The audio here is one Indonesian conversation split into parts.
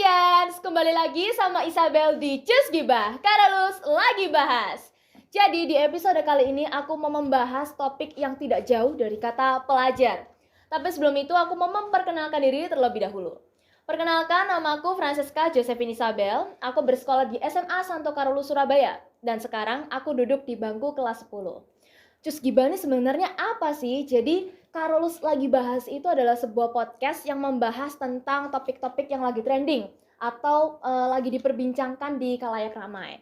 Cians, kembali lagi sama Isabel di Cus Gibah, Karolus lagi bahas. Jadi di episode kali ini aku mau membahas topik yang tidak jauh dari kata pelajar. Tapi sebelum itu aku mau memperkenalkan diri terlebih dahulu. Perkenalkan, namaku Francesca Josephine Isabel, aku bersekolah di SMA Santo Karolus Surabaya, dan sekarang aku duduk di bangku kelas 10. Cus Gibah ini sebenarnya apa sih? Jadi Karolus lagi bahas itu adalah sebuah podcast yang membahas tentang topik-topik yang lagi trending atau lagi diperbincangkan di khalayak ramai.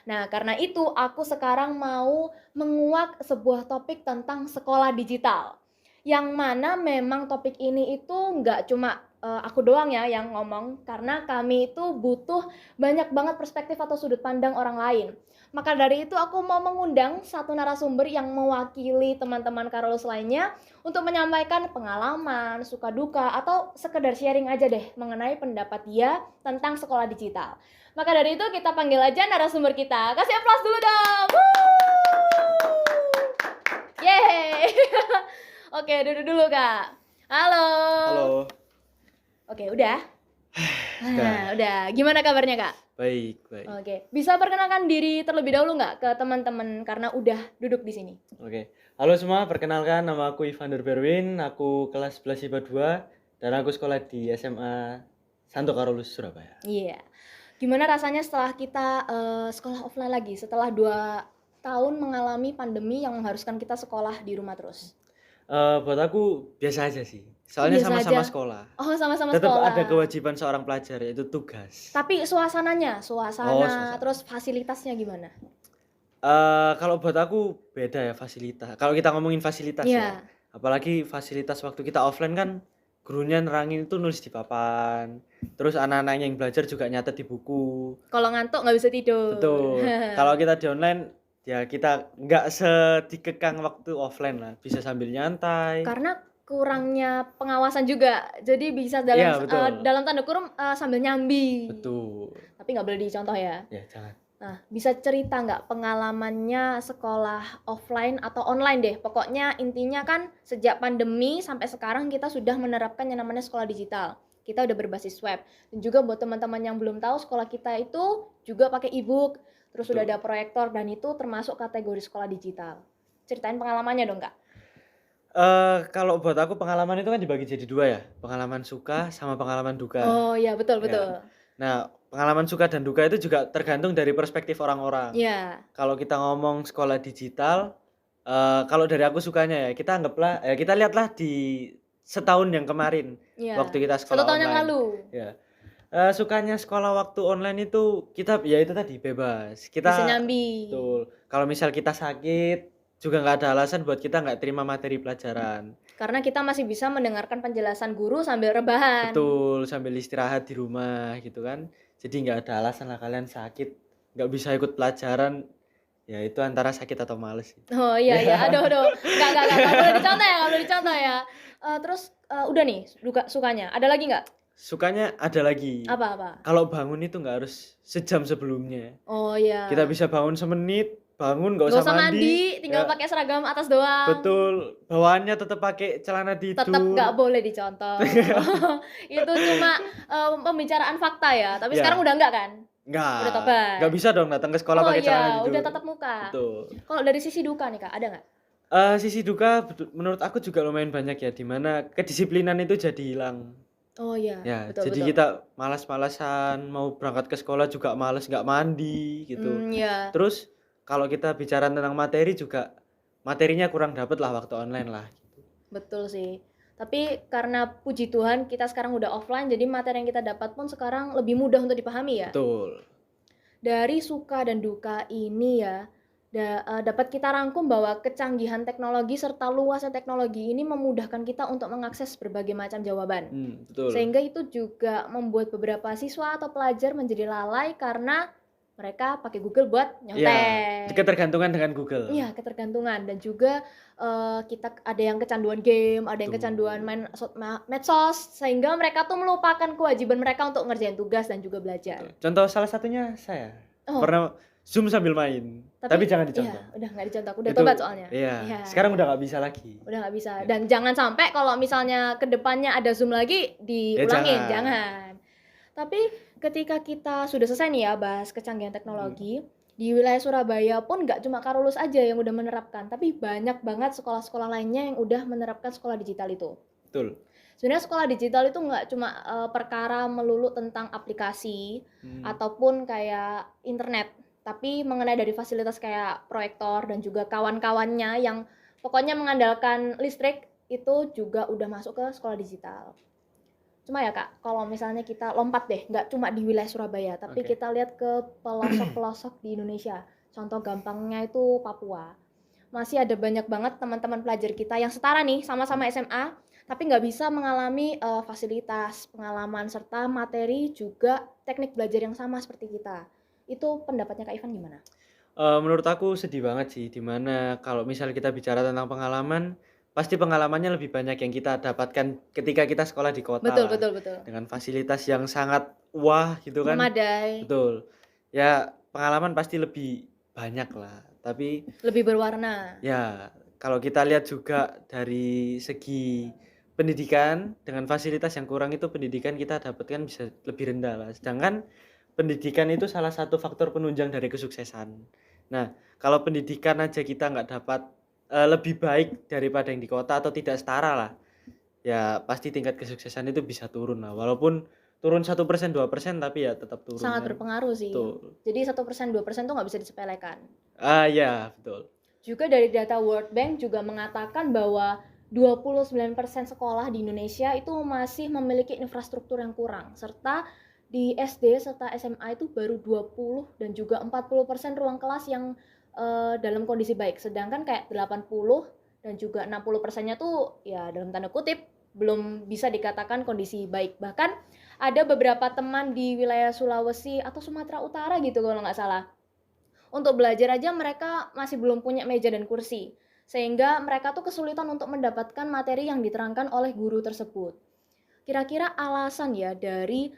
Nah, karena itu aku sekarang mau menguak sebuah topik tentang sekolah digital. Yang mana memang topik ini itu nggak cuma aku doang ya yang ngomong, karena kami itu butuh banyak banget perspektif atau sudut pandang orang lain. Maka dari itu aku mau mengundang satu narasumber yang mewakili teman-teman Karolus lainnya untuk menyampaikan pengalaman, suka duka, atau sekedar sharing aja deh mengenai pendapat dia tentang sekolah digital. Maka dari itu kita panggil aja narasumber kita. Kasih aplaus dulu dong. Yeay. Oke, duduk dulu Kak. Halo. Halo. Oke, udah? Udah. Gimana kabarnya Kak? Baik. Oke, bisa perkenalkan diri terlebih dahulu nggak ke teman-teman karena udah duduk di sini? Oke. Halo semua, perkenalkan nama aku Ivander Berwin, aku kelas 11 IPA 2 dan aku sekolah di SMA Santo Karolus Surabaya. Iya. Gimana rasanya setelah kita sekolah offline lagi setelah 2 tahun mengalami pandemi yang mengharuskan kita sekolah di rumah terus? Buat aku biasa aja sih. Soalnya Biasa sama-sama aja. sekolah. Oh, sama-sama Tetap sekolah. ada kewajiban seorang pelajar yaitu tugas. Tapi suasana, suasana. terus fasilitasnya gimana? Kalau buat aku beda ya fasilitas. Kalau kita ngomongin fasilitas ya. Apalagi fasilitas waktu kita offline kan gurunya nerangin itu nulis di papan. Terus anak-anaknya yang belajar juga nyatet di buku. Kalau ngantuk nggak bisa tidur. Betul. Kalau kita di online ya kita nggak sedikekang waktu offline lah. Bisa sambil nyantai. Karena kurangnya pengawasan juga. Jadi bisa dalam tanda kurung sambil nyambi. Betul. Tapi nggak boleh dicontoh ya. Ya jangan. Nah, bisa cerita nggak pengalamannya sekolah offline atau online deh? Pokoknya intinya kan sejak pandemi sampai sekarang kita sudah menerapkan yang namanya sekolah digital. Kita udah berbasis web. Dan juga buat teman-teman yang belum tahu, sekolah kita itu juga pakai e-book. Terus sudah ada proyektor dan itu termasuk kategori sekolah digital. Ceritain pengalamannya dong, Kak. Kalau buat aku pengalaman itu kan dibagi jadi 2 ya. Pengalaman suka sama pengalaman duka. Oh iya, betul. Nah, pengalaman suka dan duka itu juga tergantung dari perspektif orang-orang. Iya. Kalau kita ngomong sekolah digital, kalau dari aku sukanya ya, kita anggaplah kita lihatlah di setahun yang kemarin. Iya. Waktu kita sekolah 1 tahun online. yang lalu. Ya. Sukanya sekolah waktu online itu kita ya itu tadi bebas. Kita bisa nyambi. Betul. Kalau misal kita sakit juga nggak ada alasan buat kita nggak terima materi pelajaran. Karena kita masih bisa mendengarkan penjelasan guru sambil rebahan. Betul, sambil istirahat di rumah gitu kan. Jadi nggak ada alasan lah kalian sakit nggak bisa ikut pelajaran. Ya itu antara sakit atau males. Oh iya. Aduh. Nggak boleh dicontoh ya. Terus udah nih sukanya. Ada lagi nggak? Sukanya ada lagi. Apa? Kalau bangun itu nggak harus sejam sebelumnya. Oh iya. Kita bisa bangun semenit. Bangun nggak usah mandi, tinggal pakai seragam atas doang. Betul, bawaannya tetap pakai celana tidur. Tetap nggak boleh dicontoh. Itu cuma pembicaraan fakta ya. Tapi sekarang udah enggak kan? Nggak. Udah tobat. Nggak bisa dong datang ke sekolah pakai celana tidur. Udah tatap muka. Betul. Kalau dari sisi duka nih Kak, ada nggak? Sisi duka menurut aku juga lumayan banyak ya, dimana kedisiplinan itu jadi hilang. Oh iya. Ya, betul. jadi kita malas-malasan mau berangkat ke sekolah juga malas nggak mandi gitu. Iya. Terus kalau kita bicara tentang materi juga materinya kurang dapet lah waktu online lah gitu. Betul sih. Tapi karena puji Tuhan kita sekarang udah offline, jadi materi yang kita dapat pun sekarang lebih mudah untuk dipahami ya. Betul. Dari suka dan duka ini ya, dapat kita rangkum bahwa kecanggihan teknologi serta luasnya teknologi ini memudahkan kita untuk mengakses berbagai macam jawaban. Betul. Sehingga itu juga membuat beberapa siswa atau pelajar menjadi lalai karena mereka pakai Google buat nyontek. Ya, ketergantungan dengan Google. Iya, ketergantungan. Dan juga kita ada yang kecanduan game, ada yang kecanduan main medsos, sehingga mereka tuh melupakan kewajiban mereka untuk ngerjain tugas dan juga belajar. Contoh salah satunya saya pernah Zoom sambil main, tapi jangan dicontoh. Iya, udah nggak dicontoh, udah tobat soalnya. Iya. Sekarang udah nggak bisa lagi. Udah nggak bisa. Dan jangan sampai kalau misalnya kedepannya ada Zoom lagi diulangin, jangan. Tapi ketika kita sudah selesai nih ya bahas kecanggihan teknologi, di wilayah Surabaya pun nggak cuma Karolus aja yang udah menerapkan, tapi banyak banget sekolah-sekolah lainnya yang udah menerapkan sekolah digital itu. Betul. Sebenarnya sekolah digital itu nggak cuma perkara melulu tentang aplikasi ataupun kayak internet, tapi mengenai dari fasilitas kayak proyektor dan juga kawan-kawannya yang pokoknya mengandalkan listrik itu juga udah masuk ke sekolah digital. Cuma ya Kak, kalau misalnya kita lompat deh, nggak cuma di wilayah Surabaya, tapi kita lihat ke pelosok-pelosok di Indonesia. Contoh gampangnya itu Papua. Masih ada banyak banget teman-teman pelajar kita yang setara nih, sama-sama SMA, tapi nggak bisa mengalami fasilitas, pengalaman, serta materi juga teknik belajar yang sama seperti kita. Itu pendapatnya Kak Ivan gimana? Menurut aku sedih banget sih, dimana kalau misalnya kita bicara tentang pengalaman, pasti pengalamannya lebih banyak yang kita dapatkan ketika kita sekolah di kota Betul, lah, betul, betul. dengan fasilitas yang sangat wah gitu kan. Memadai. Betul. Ya, pengalaman pasti lebih banyak lah, tapi Lebih berwarna. ya kalau kita lihat juga dari segi pendidikan, dengan fasilitas yang kurang itu pendidikan kita dapatkan bisa lebih rendah lah. Sedangkan pendidikan itu salah satu faktor penunjang dari kesuksesan. Nah, kalau pendidikan aja kita nggak dapat lebih baik daripada yang di kota atau tidak setara lah, ya pasti tingkat kesuksesan itu bisa turun lah. Walaupun turun 1%, 2%, tapi ya tetap turun Sangat kan. berpengaruh sih. Betul. Jadi 1%, 2% tuh nggak bisa disepelekan. Ya betul. Juga dari data World Bank juga mengatakan bahwa 29% sekolah di Indonesia itu masih memiliki infrastruktur yang kurang, serta di SD serta SMA itu baru 20 dan juga 40% ruang kelas yang dalam kondisi baik, sedangkan kayak 80 dan juga 60%-nya tuh ya dalam tanda kutip belum bisa dikatakan kondisi baik. Bahkan ada beberapa teman di wilayah Sulawesi atau Sumatera Utara gitu kalau nggak salah. Untuk belajar aja mereka masih belum punya meja dan kursi, sehingga mereka tuh kesulitan untuk mendapatkan materi yang diterangkan oleh guru tersebut. Kira-kira alasan ya dari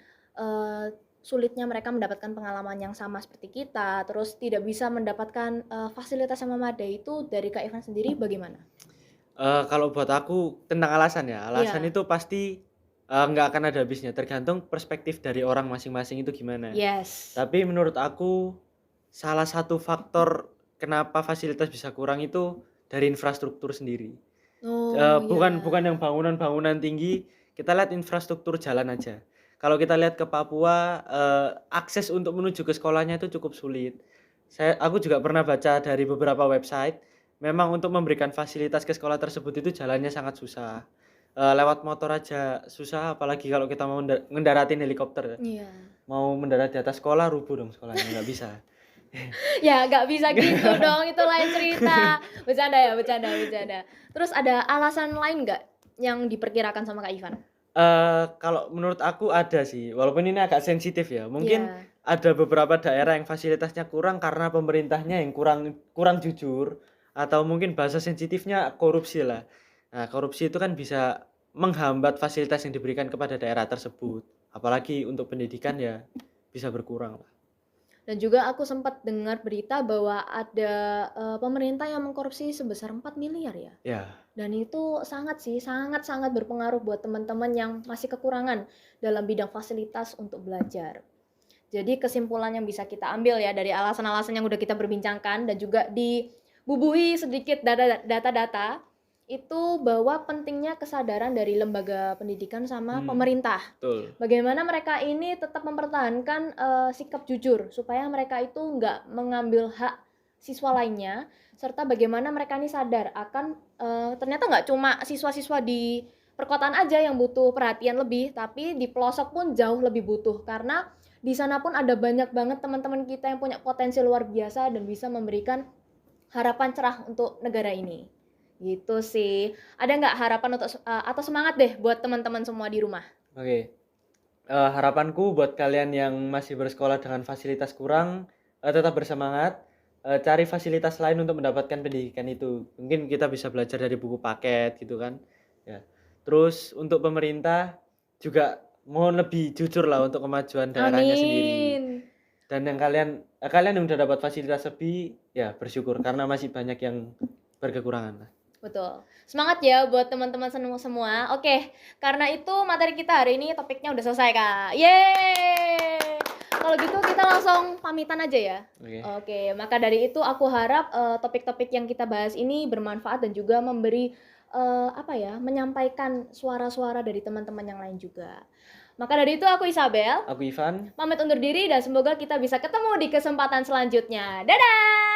sulitnya mereka mendapatkan pengalaman yang sama seperti kita, terus tidak bisa mendapatkan fasilitas yang memadai itu dari Kak Ivan sendiri bagaimana? Kalau buat aku tentang alasan ya, alasan Iya. itu pasti nggak akan ada habisnya, tergantung perspektif dari orang masing-masing itu gimana. Yes. Tapi menurut aku salah satu faktor kenapa fasilitas bisa kurang itu dari infrastruktur sendiri. Oh Bukan ya. yang bangunan-bangunan tinggi, kita lihat infrastruktur jalan aja. Kalau kita lihat ke Papua, akses untuk menuju ke sekolahnya itu cukup sulit. Aku juga pernah baca dari beberapa website, memang untuk memberikan fasilitas ke sekolah tersebut itu jalannya sangat susah. Lewat motor aja susah, apalagi kalau kita mau ngendaratin helikopter. Iya. Mau mendarat di atas sekolah, rubuh dong sekolahnya, nggak bisa. Ya nggak bisa gitu dong, itu lain cerita. Bercanda ya, bercanda, bercanda. Terus ada alasan lain nggak yang diperkirakan sama Kak Ivan? Kalau menurut aku ada sih, walaupun ini agak sensitif ya. Mungkin Iya. ada beberapa daerah yang fasilitasnya kurang karena pemerintahnya yang kurang jujur, atau mungkin bahasa sensitifnya korupsi lah. Nah, korupsi itu kan bisa menghambat fasilitas yang diberikan kepada daerah tersebut. Apalagi untuk pendidikan ya bisa berkurang lah. Dan juga aku sempat dengar berita bahwa ada pemerintah yang mengkorupsi sebesar 4 miliar ya. Ya, Dan itu sangat berpengaruh buat teman-teman yang masih kekurangan dalam bidang fasilitas untuk belajar. Jadi kesimpulan yang bisa kita ambil ya dari alasan-alasan yang udah kita perbincangkan dan juga dibubuhi sedikit data-data itu bahwa pentingnya kesadaran dari lembaga pendidikan sama pemerintah. betul. Bagaimana mereka ini tetap mempertahankan sikap jujur supaya mereka itu nggak mengambil hak siswa lainnya, serta bagaimana mereka ini sadar akan ternyata nggak cuma siswa-siswa di perkotaan aja yang butuh perhatian lebih, tapi di pelosok pun jauh lebih butuh karena di sana pun ada banyak banget teman-teman kita yang punya potensi luar biasa dan bisa memberikan harapan cerah untuk negara ini. Gitu sih. Ada nggak harapan untuk atau semangat deh buat teman-teman semua di rumah? Oke. Harapanku buat kalian yang masih bersekolah dengan fasilitas kurang, tetap bersemangat, cari fasilitas lain untuk mendapatkan pendidikan itu. Mungkin kita bisa belajar dari buku paket gitu kan. Ya. Terus untuk pemerintah juga mohon lebih jujur lah untuk kemajuan daerahnya sendiri. Amin. Dan yang kalian yang udah dapat fasilitas lebih, ya bersyukur karena masih banyak yang berkekurangan lah. Betul. Semangat ya buat teman-teman semua. Oke, karena itu materi kita hari ini topiknya udah selesai, Kak. Yeay! Kalau gitu kita langsung pamitan aja ya. Oke. Oke, maka dari itu aku harap topik-topik yang kita bahas ini bermanfaat dan juga memberi menyampaikan suara-suara dari teman-teman yang lain juga. Maka dari itu aku Isabel, Aku Ivan. pamit undur diri dan semoga kita bisa ketemu di kesempatan selanjutnya. Dadah!